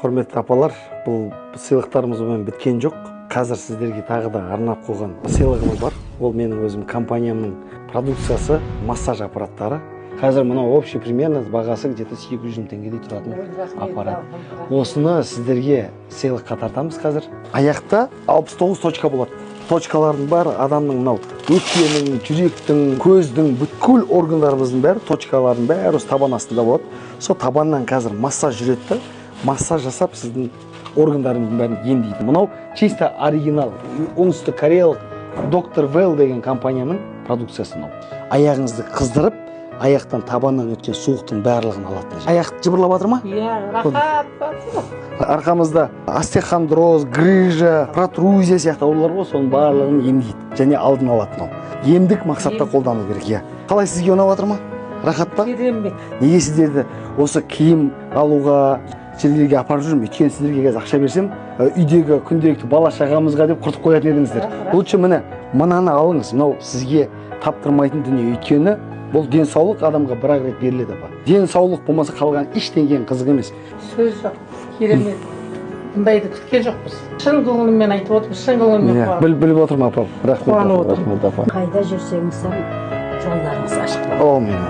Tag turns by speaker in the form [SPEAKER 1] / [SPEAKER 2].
[SPEAKER 1] Құрметті апалар, бұл сыйлықтарымызбен біткен жоқ. Қазір сіздерге тағы да арнап қойған сыйлығымыз бар. Ол менің өзім компаниямның продукциясы, массаж аппараттары. Қазір мынау общий примерно бағасы где-то 800 теңгедей тұратын аппарат. Осыны сіздерге сыйлыққа тартамыз қазір. Аяқта 69 точка болады. Точкалардың бәрі адамның мынау өкпенің, жүректің, көздің, бүткіл органдарымыздың бәрі, точкалардың бәрі осы табан астында болады. Сол табаннан қазір массаж жүреді. Массаж жасап сіздің органдарыңыздың бәрін емдейді. Мынау чисто оригинал, оңтүстік кореялық доктор Вэлл деген компанияның продукциясы мынау. Аяғыңызды қыздырып, аяқтан табаннан өткен суықтың барлығын алатын. Аяқ жыбырлап жатыр ма?
[SPEAKER 2] Иә, рахат.
[SPEAKER 1] Арқамызда остеохондроз, грыжа, протрузия сияқты аурулар бар, соның барлығын емдейді және алдын алады мынау. Емдік мақсатта қолдану керек, иә. Қалай сізге ұнап жатыр ма? Рахат па?
[SPEAKER 2] Керемет.
[SPEAKER 1] Неге сіздерді осы киім алуға жерлерге апарып жүрмін? Өйткені сіздерге қазір ақша берсем, үйдегі күнделікті бала шағамызға деп құртып қоятын едіңіздер. Лучше мынаны алыңыз. Мынау сізге таптырмайтын дүние. Өйткені бұл денсаулық адамға бір-ақ рет беріледі. Денсаулық болмаса қалған ештеңенің қызық емес.
[SPEAKER 2] Сөз жоқ. Керемет. Бұндайды күткен жоқпыз. Шын көңіліммен айтып отырмыз, шын көңіліммен қуанып.
[SPEAKER 1] Біліп отырмын апам. Рахмет.
[SPEAKER 2] Қуанып отырмын.
[SPEAKER 1] Рахмет апа.
[SPEAKER 3] Қайда жүрсеңіз жолдарыңыз ашық болсын.
[SPEAKER 1] Аумин.